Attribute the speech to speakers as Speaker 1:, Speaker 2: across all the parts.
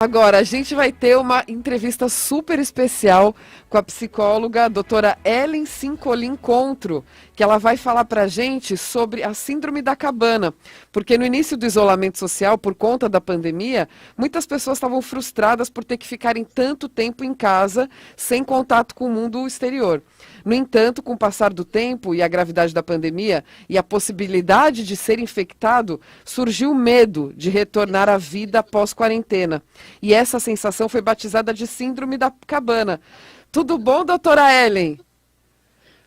Speaker 1: Agora, a gente vai ter uma entrevista super especial com a psicóloga a doutora Ellen Cincolin Contro, que ela vai falar para a gente sobre a síndrome da cabana, porque no início do isolamento social, por conta da pandemia, muitas pessoas estavam frustradas por ter que ficarem tanto tempo em casa, sem contato com o mundo exterior. No entanto, com o passar do tempo e a gravidade da pandemia e a possibilidade de ser infectado, surgiu o medo de retornar à vida após quarentena. E essa sensação foi batizada de síndrome da cabana. Tudo bom, doutora Ellen?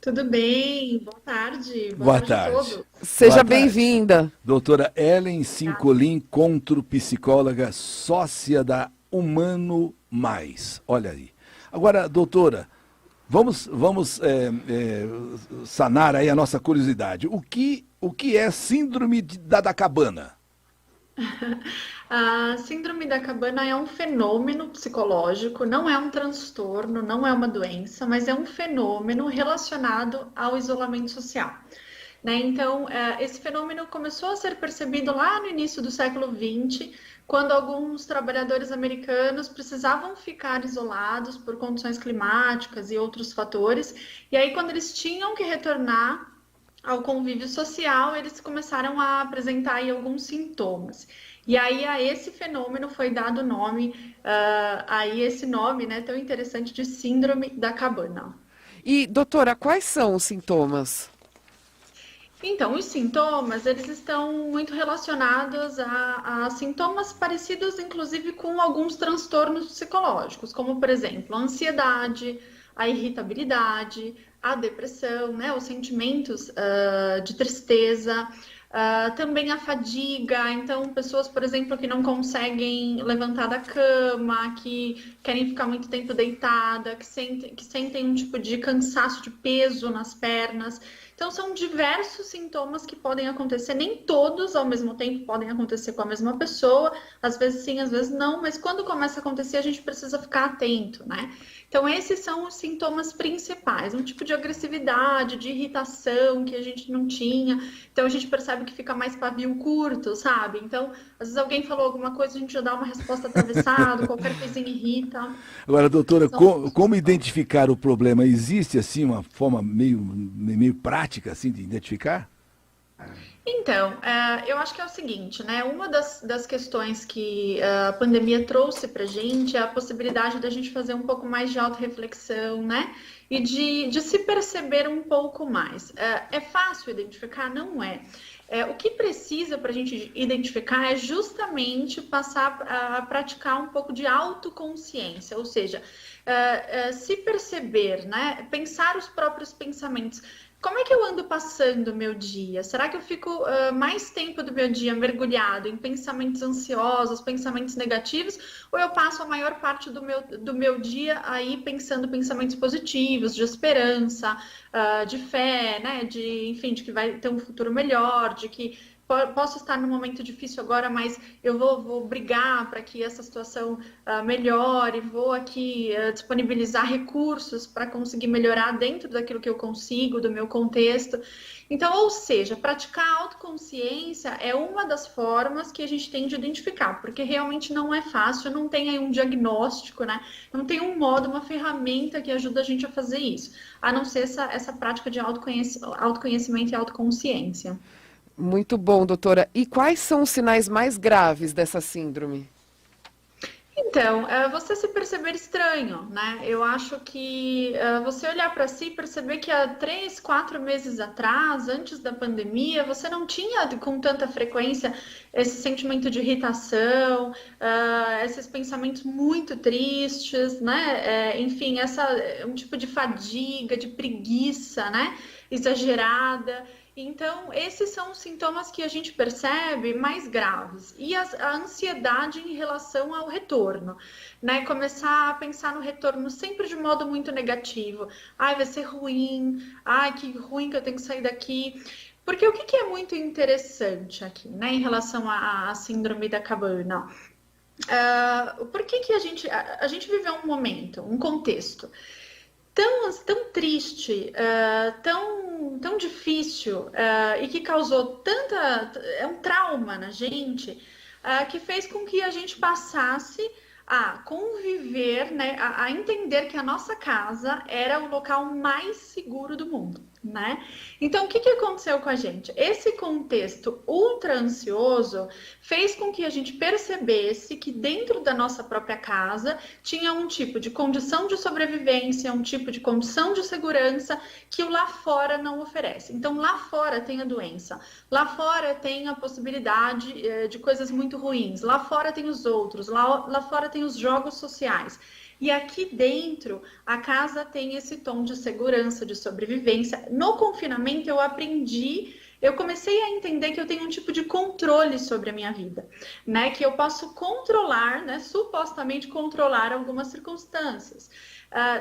Speaker 2: Tudo bem? Boa tarde. Boa
Speaker 3: Boa
Speaker 2: tarde a
Speaker 3: tarde.
Speaker 2: todos.
Speaker 1: Seja
Speaker 3: Boa tarde.
Speaker 1: bem-vinda.
Speaker 3: Doutora Ellen
Speaker 2: Tá.
Speaker 3: Cincolin Contro, psicóloga, sócia da Humano Mais. Olha aí. Agora, doutora, vamos sanar aí a nossa curiosidade. O que é síndrome da cabana?
Speaker 2: A síndrome da cabana é um fenômeno psicológico, não é um transtorno, não é uma doença, mas é um fenômeno relacionado ao isolamento social. Né? Então, esse fenômeno começou a ser percebido lá no início do século XX, quando alguns trabalhadores americanos precisavam ficar isolados por condições climáticas e outros fatores, e aí quando eles tinham que retornar ao convívio social, eles começaram a apresentar aí alguns sintomas. E aí a esse fenômeno foi dado o nome, aí esse nome, né, tão interessante de síndrome da cabana.
Speaker 1: E, doutora, quais são os sintomas?
Speaker 2: Então, os sintomas, eles estão muito relacionados a sintomas parecidos, inclusive, com alguns transtornos psicológicos, como, por exemplo, a ansiedade, a irritabilidade, a depressão, né, os sentimentos de tristeza, também a fadiga. Então, pessoas, por exemplo, que não conseguem levantar da cama, que querem ficar muito tempo deitada, que sentem um tipo de cansaço de peso nas pernas. Então, são diversos sintomas que podem acontecer, nem todos ao mesmo tempo podem acontecer com a mesma pessoa, às vezes sim, às vezes não, mas quando começa a acontecer, a gente precisa ficar atento, né? Então, esses são os sintomas principais, um tipo de agressividade, de irritação que a gente não tinha, então a gente percebe que fica mais pavio curto, sabe? Então, às vezes alguém falou alguma coisa, a gente já dá uma resposta atravessada, qualquer coisinha irrita.
Speaker 3: Agora, doutora,
Speaker 2: São os
Speaker 3: como
Speaker 2: sintomas.
Speaker 3: identificar o problema? Existe, assim, uma forma meio prática, assim, de identificar?
Speaker 2: Então, eu acho que é o seguinte, né? Uma das questões que a pandemia trouxe para a gente é a possibilidade da gente fazer um pouco mais de autorreflexão, né? E de se perceber um pouco mais. É fácil identificar? Não é. O que precisa para a gente identificar é justamente passar a praticar um pouco de autoconsciência, ou seja, se perceber, né? Pensar os próprios pensamentos. Como é que eu ando passando o meu dia? Será que eu fico mais tempo do meu dia mergulhado em pensamentos ansiosos, pensamentos negativos, ou eu passo a maior parte do meu dia aí pensando pensamentos positivos, de esperança, de fé, né? Enfim, de que vai ter um futuro melhor, de que posso estar num momento difícil agora, mas eu vou brigar para que essa situação melhore, vou aqui disponibilizar recursos para conseguir melhorar dentro daquilo que eu consigo, do meu contexto. Então, ou seja, praticar a autoconsciência é uma das formas que a gente tem de identificar, porque realmente não é fácil, não tem aí um diagnóstico, né? Não tem um modo, uma ferramenta que ajuda a gente a fazer isso, a não ser essa prática de autoconhecimento e autoconsciência.
Speaker 1: Muito bom, doutora. E quais são os sinais mais graves dessa síndrome?
Speaker 2: Então, você se perceber estranho, né? Eu acho que você olhar para si e perceber que há 3, 4 meses atrás, antes da pandemia, você não tinha com tanta frequência esse sentimento de irritação, esses pensamentos muito tristes, né? Enfim, um tipo de fadiga, de preguiça, né? Exagerada. Então, esses são os sintomas que a gente percebe mais graves. E a ansiedade em relação ao retorno, né? Começar a pensar no retorno sempre de modo muito negativo. Ai, vai ser ruim. Ai, que ruim que eu tenho que sair daqui. Porque o que é muito interessante aqui, né, em relação à síndrome da cabana? Por que a gente viveu um momento, um contexto tão triste, tão difícil, e que causou um trauma na gente, que fez com que a gente passasse a conviver, né, a entender que a nossa casa era o local mais seguro do mundo, né? Então, o que aconteceu com a gente? Esse contexto ultra ansioso fez com que a gente percebesse que dentro da nossa própria casa tinha um tipo de condição de sobrevivência, um tipo de condição de segurança que o lá fora não oferece. Então, lá fora tem a doença, lá fora tem a possibilidade de coisas muito ruins, lá fora tem os outros, lá fora tem os jogos sociais. E aqui dentro, a casa tem esse tom de segurança, de sobrevivência. No confinamento, eu comecei a entender que eu tenho um tipo de controle sobre a minha vida, né? Que eu posso controlar, né? Supostamente controlar algumas circunstâncias.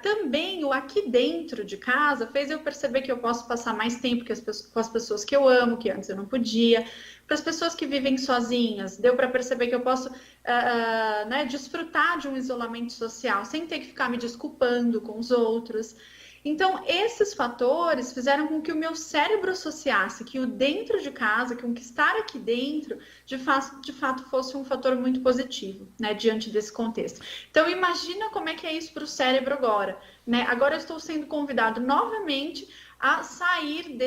Speaker 2: Também o aqui dentro de casa fez eu perceber que eu posso passar mais tempo com as pessoas que eu amo, que antes eu não podia. Para as pessoas que vivem sozinhas, deu para perceber que eu posso né, desfrutar de um isolamento social sem ter que ficar me desculpando com os outros. Então, esses fatores fizeram com que o meu cérebro associasse que o dentro de casa, que o que estar aqui dentro, de fato fosse um fator muito positivo, né, diante desse contexto. Então, imagina como é que é isso para o cérebro agora, né? Agora eu estou sendo convidado novamente a sair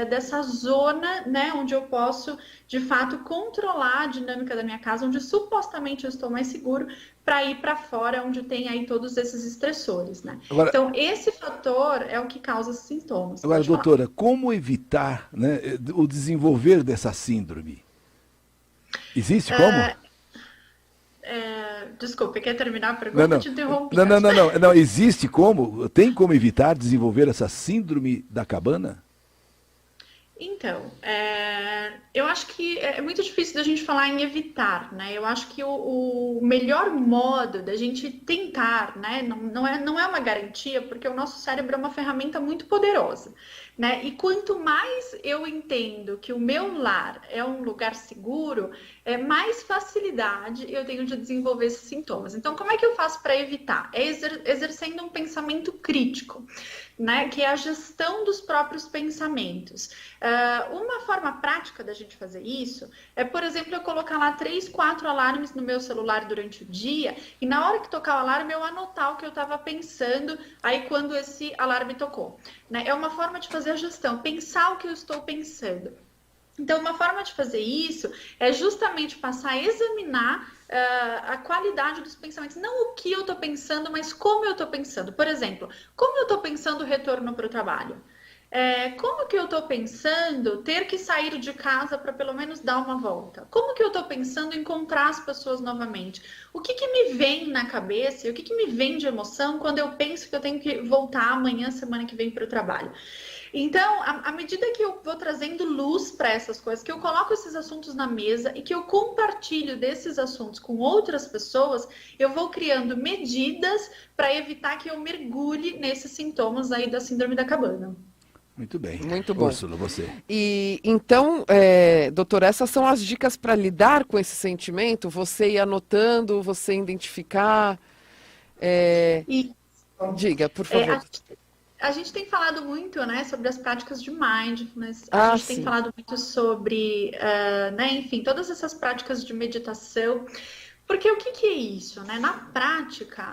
Speaker 2: dessa zona, né, onde eu posso, de fato, controlar a dinâmica da minha casa, onde supostamente eu estou mais seguro, para ir para fora, onde tem aí todos esses estressores, né?
Speaker 3: Agora,
Speaker 2: Então, esse fator é o que causa os sintomas.
Speaker 3: agora doutora, como evitar, né, o desenvolver dessa síndrome? Existe como?
Speaker 2: Desculpa, quer terminar a pergunta?
Speaker 3: Não,
Speaker 2: Eu te interrompi.
Speaker 3: não, existe como? Tem como evitar desenvolver essa síndrome da cabana?
Speaker 2: Então, eu acho que é muito difícil da gente falar em evitar, né? Eu acho que o melhor modo da gente tentar, né? Não é uma garantia, porque o nosso cérebro é uma ferramenta muito poderosa, né? E quanto mais eu entendo que o meu lar é um lugar seguro, mais facilidade eu tenho de desenvolver esses sintomas. Então, como é que eu faço para evitar? É exercendo um pensamento crítico, né, que é a gestão dos próprios pensamentos. Uma forma prática da gente fazer isso é, por exemplo, eu colocar lá 3, 4 alarmes no meu celular durante o dia e na hora que tocar o alarme eu anotar o que eu estava pensando aí quando esse alarme tocou, né? É uma forma de fazer a gestão, pensar o que eu estou pensando. Então, uma forma de fazer isso é justamente passar a examinar a qualidade dos pensamentos. Não o que eu estou pensando, mas como eu estou pensando. Por exemplo, como eu estou pensando o retorno para o trabalho? Como que eu estou pensando ter que sair de casa para pelo menos dar uma volta? Como que eu estou pensando em encontrar as pessoas novamente? O que me vem na cabeça e o que me vem de emoção quando eu penso que eu tenho que voltar amanhã, semana que vem para o trabalho? Então, à medida que eu vou trazendo luz para essas coisas, que eu coloco esses assuntos na mesa e que eu compartilho desses assuntos com outras pessoas, eu vou criando medidas para evitar que eu mergulhe nesses sintomas aí da síndrome da cabana.
Speaker 3: Muito bem.
Speaker 1: Muito bom.
Speaker 3: Úrsula, você.
Speaker 1: E então, doutora, essas são as dicas para lidar com esse sentimento? Você ir anotando, você identificar. Diga, por favor.
Speaker 2: A gente tem falado muito, né, sobre as práticas de mindfulness,
Speaker 1: Ah,
Speaker 2: a gente
Speaker 1: sim.
Speaker 2: tem falado muito sobre, né, enfim, todas essas práticas de meditação, porque o que é isso, né? Na prática,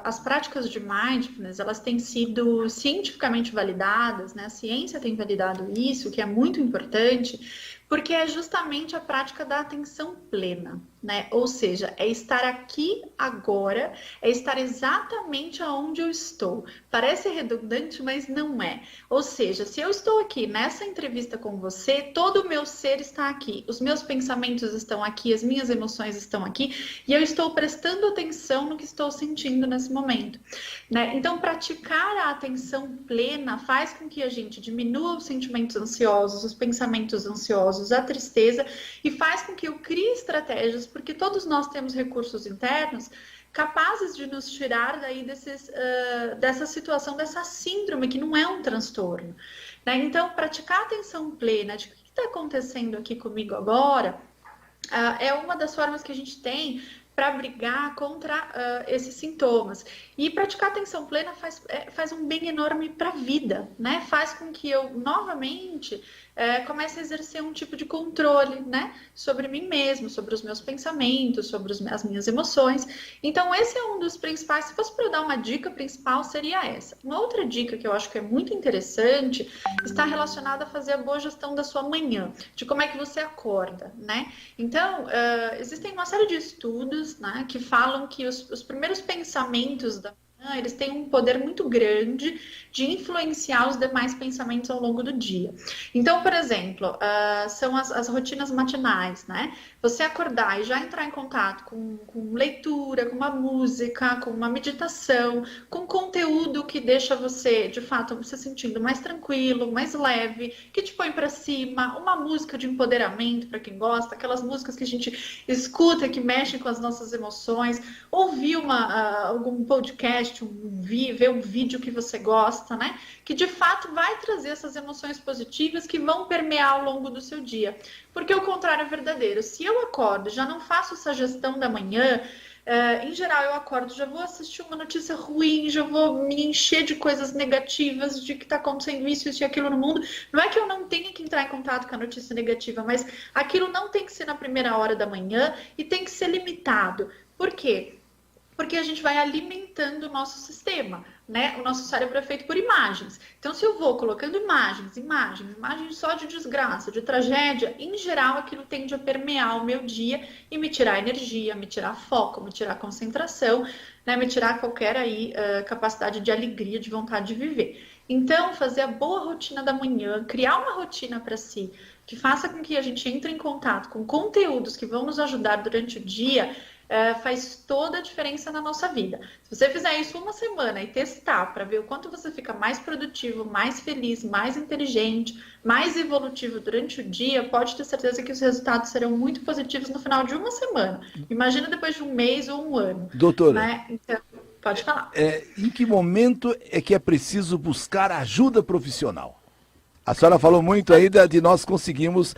Speaker 2: as práticas de mindfulness, elas têm sido cientificamente validadas, né? A ciência tem validado isso, que é muito importante, porque é justamente a prática da atenção plena, né? Ou seja, é estar aqui agora, é estar exatamente aonde eu estou. Parece redundante, mas não é. Ou seja, se eu estou aqui nessa entrevista com você, todo o meu ser está aqui, os meus pensamentos estão aqui, as minhas emoções estão aqui, e eu estou prestando atenção no que estou sentindo nesse momento, né? Então, praticar a atenção plena faz com que a gente diminua os sentimentos ansiosos, os pensamentos ansiosos, a tristeza, e faz com que eu crie estratégias, porque todos nós temos recursos internos capazes de nos tirar daí dessa situação, dessa síndrome, que não é um transtorno, né? Então, praticar atenção plena de o que está acontecendo aqui comigo agora é uma das formas que a gente tem para brigar contra esses sintomas. E praticar atenção plena faz um bem enorme para a vida, né? Faz com que eu, novamente, comece a exercer um tipo de controle, né? Sobre mim mesmo, sobre os meus pensamentos, sobre as minhas emoções. Então, esse é um dos principais. Se fosse para eu dar uma dica principal, seria essa. Uma outra dica que eu acho que é muito interessante está relacionada a fazer a boa gestão da sua manhã, de como é que você acorda, né? Então, existem uma série de estudos, né, que falam que os primeiros pensamentos da manhã, eles têm um poder muito grande de influenciar os demais pensamentos ao longo do dia. Então, por exemplo, são as rotinas matinais, né? Você acordar e já entrar em contato com leitura, com uma música, com uma meditação, com conteúdo que deixa você, de fato, se sentindo mais tranquilo, mais leve, que te põe para cima, uma música de empoderamento para quem gosta, aquelas músicas que a gente escuta, que mexem com as nossas emoções, ouvir algum podcast, ver um vídeo que você gosta, né? Que de fato vai trazer essas emoções positivas que vão permear ao longo do seu dia. Porque o contrário é verdadeiro. Se eu acordo, já não faço essa gestão da manhã, em geral eu acordo, já vou assistir uma notícia ruim, já vou me encher de coisas negativas, de que está acontecendo isso e aquilo no mundo. Não é que eu não tenha que entrar em contato com a notícia negativa, mas aquilo não tem que ser na primeira hora da manhã e tem que ser limitado. Por quê? Porque a gente vai alimentando o nosso sistema, né? O nosso cérebro é feito por imagens. Então, se eu vou colocando imagens só de desgraça, de tragédia, em geral, aquilo tende a permear o meu dia e me tirar energia, me tirar foco, me tirar concentração, né? Me tirar qualquer capacidade de alegria, de vontade de viver. Então, fazer a boa rotina da manhã, criar uma rotina para si, que faça com que a gente entre em contato com conteúdos que vão nos ajudar durante o dia, faz toda a diferença na nossa vida. Se você fizer isso uma semana e testar para ver o quanto você fica mais produtivo, mais feliz, mais inteligente, mais evolutivo durante o dia, pode ter certeza que os resultados serão muito positivos no final de uma semana. Imagina depois de um mês ou um ano.
Speaker 3: Doutora,
Speaker 2: né? Então, pode falar.
Speaker 3: Em que momento é que é preciso buscar ajuda profissional? A senhora falou muito aí de nós conseguimos,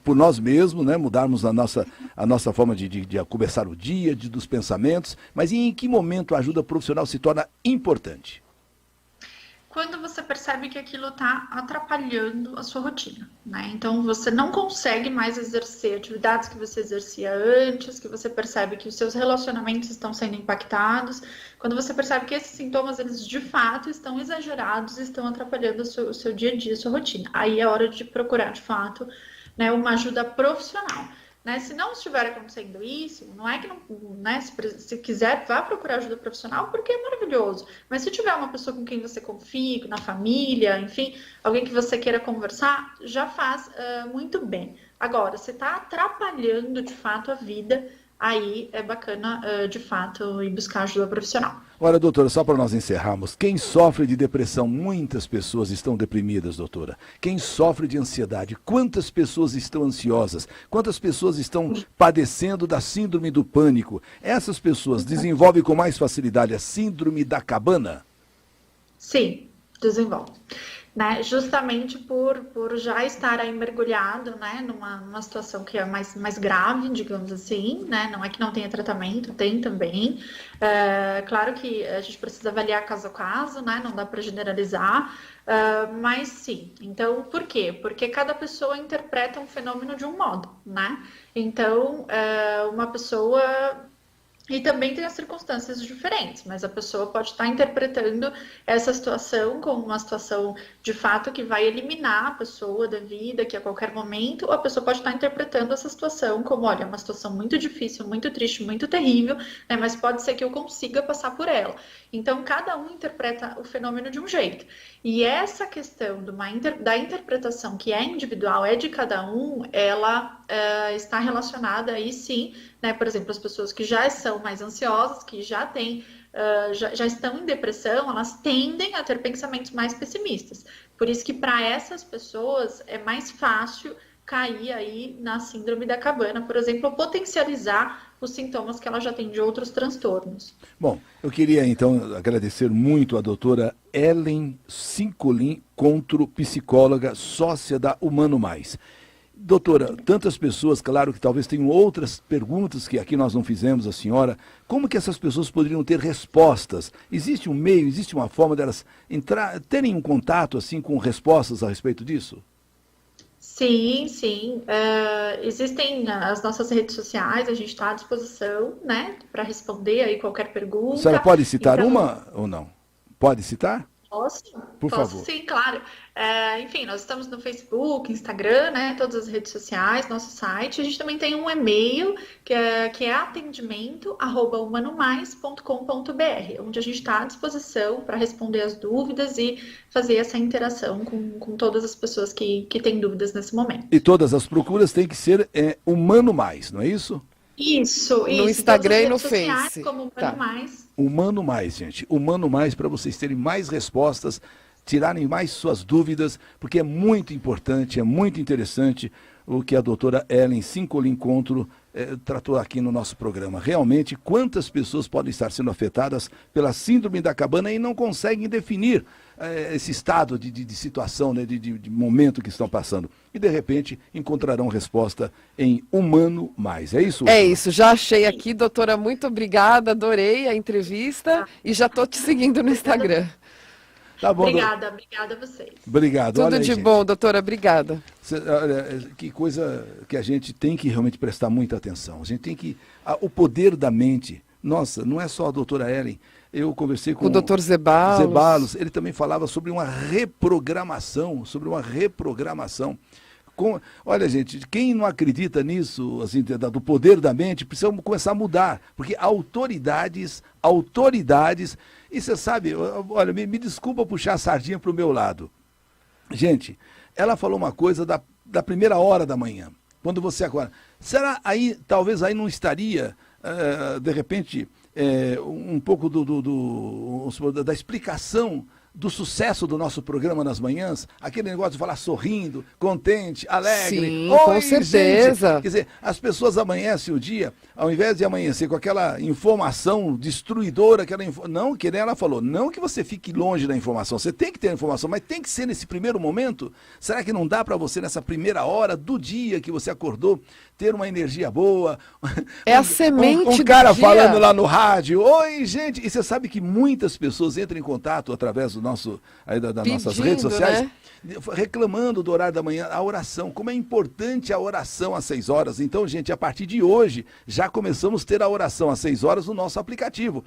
Speaker 3: por nós mesmos, né, mudarmos a nossa forma de começar o dia, dos pensamentos, mas em que momento a ajuda profissional se torna importante?
Speaker 2: Quando você percebe que aquilo está atrapalhando a sua rotina, né? Então, você não consegue mais exercer atividades que você exercia antes, que você percebe que os seus relacionamentos estão sendo impactados, quando você percebe que esses sintomas, eles de fato estão exagerados e estão atrapalhando o seu dia a dia, a sua rotina. Aí é hora de procurar, de fato, né, uma ajuda profissional. Né? Se não estiver acontecendo isso, não é que não, né? Se quiser, vá procurar ajuda profissional, porque é maravilhoso. Mas se tiver uma pessoa com quem você confia, na família, enfim, alguém que você queira conversar, já faz muito bem. Agora, se está atrapalhando de fato a vida, aí é bacana, de fato, ir buscar ajuda profissional.
Speaker 3: Olha, doutora, só para nós encerrarmos, quem sofre de depressão, muitas pessoas estão deprimidas, doutora. Quem sofre de ansiedade, quantas pessoas estão ansiosas? Quantas pessoas estão padecendo da síndrome do pânico? Essas pessoas desenvolvem com mais facilidade a síndrome da cabana?
Speaker 2: Sim, desenvolve. Né, justamente por já estar aí mergulhado, né, numa situação que é mais grave, digamos assim, né, não é que não tenha tratamento, tem também. Claro que a gente precisa avaliar caso a caso, né, não dá para generalizar, mas sim. Então, por quê? Porque cada pessoa interpreta um fenômeno de um modo, né? Então, uma pessoa... E também tem as circunstâncias diferentes, mas a pessoa pode estar interpretando essa situação como uma situação de fato que vai eliminar a pessoa da vida, que a qualquer momento, ou a pessoa pode estar interpretando essa situação como, olha, é uma situação muito difícil, muito triste, muito terrível, né, mas pode ser que eu consiga passar por ela. Então, cada um interpreta o fenômeno de um jeito. E essa questão da interpretação que é individual, é de cada um, ela está relacionada aí sim, né? Por exemplo, as pessoas que já são mais ansiosas, que já têm, já estão em depressão, elas tendem a ter pensamentos mais pessimistas. Por isso que para essas pessoas é mais fácil cair aí na síndrome da cabana, por exemplo, ou potencializar os sintomas que ela já tem de outros transtornos.
Speaker 3: Bom, eu queria então agradecer muito a doutora Ellen Cincolin Contro, psicóloga, sócia da Humano Mais. Doutora, tantas pessoas, claro que talvez tenham outras perguntas que aqui nós não fizemos à senhora. Como que essas pessoas poderiam ter respostas? Existe um meio, existe uma forma delas terem um contato assim com respostas a respeito disso?
Speaker 2: Sim, sim. Existem as nossas redes sociais, a gente está à disposição, né, para responder aí qualquer
Speaker 3: A senhora
Speaker 2: pergunta.
Speaker 3: pode citar
Speaker 2: Então,
Speaker 3: uma ou não? Pode citar?
Speaker 2: posso?
Speaker 3: Por
Speaker 2: Posso
Speaker 3: favor.
Speaker 2: sim, claro. Enfim, nós estamos no Facebook, Instagram, né? Todas as redes sociais, nosso site. A gente também tem um e-mail que é atendimento@humanomais.com.br, onde a gente está à disposição para responder as dúvidas e fazer essa interação com todas as pessoas que têm dúvidas nesse momento.
Speaker 3: E todas as procuras têm que ser Humano Mais, não é isso?
Speaker 2: Isso.
Speaker 1: No Instagram e no
Speaker 2: Todas as redes sociais,
Speaker 1: Face.
Speaker 2: como
Speaker 1: Tá.
Speaker 2: Humano Mais.
Speaker 3: Humano Mais, gente. Humano Mais para vocês terem mais respostas, tirarem mais suas dúvidas, porque é muito importante, é muito interessante o que a doutora Ellen Cincolin Contro tratou aqui no nosso programa. Realmente, quantas pessoas podem estar sendo afetadas pela síndrome da cabana e não conseguem definir esse estado de situação, né, de momento que estão passando. E, de repente, encontrarão resposta em Humano Mais. É isso?
Speaker 1: É isso, já achei aqui, doutora, muito obrigada, adorei a entrevista e já estou te seguindo no Instagram.
Speaker 3: Tá bom,
Speaker 2: Obrigada a vocês.
Speaker 3: Obrigado.
Speaker 1: Tudo
Speaker 3: Olha aí,
Speaker 1: de
Speaker 3: gente.
Speaker 1: bom, doutora, obrigada.
Speaker 3: Olha, que coisa que a gente tem que realmente prestar muita atenção. A gente tem que... o poder da mente. Nossa, não é só a doutora Ellen. Eu conversei com
Speaker 1: O doutor Zeballos.
Speaker 3: Ele também falava sobre uma reprogramação, Olha, gente, quem não acredita nisso, assim, do poder da mente, precisa começar a mudar, porque autoridades, e você sabe, olha, me desculpa puxar a sardinha para o meu lado. Gente, ela falou uma coisa da primeira hora da manhã, quando você acorda. Será aí, talvez aí não estaria, de repente, um pouco da explicação do sucesso do nosso programa nas manhãs, aquele negócio de falar sorrindo, contente, alegre.
Speaker 1: Sim,
Speaker 3: Oi,
Speaker 1: com certeza.
Speaker 3: gente. Quer dizer, as pessoas amanhecem o dia, ao invés de amanhecer com aquela informação destruidora, não, que nem ela falou, não que você fique longe da informação, você tem que ter a informação, mas tem que ser nesse primeiro momento. Será que não dá para você, nessa primeira hora do dia que você acordou, ter uma energia boa?
Speaker 1: É a semente
Speaker 3: um
Speaker 1: do
Speaker 3: cara
Speaker 1: dia.
Speaker 3: falando lá no rádio, oi, gente, e você sabe que muitas pessoas entram em contato através das nossas redes sociais,
Speaker 1: né?
Speaker 3: Reclamando do horário da manhã, a oração, como é importante a oração às 6 horas. Então, gente, a partir de hoje, já começamos a ter a oração às 6 horas no nosso aplicativo.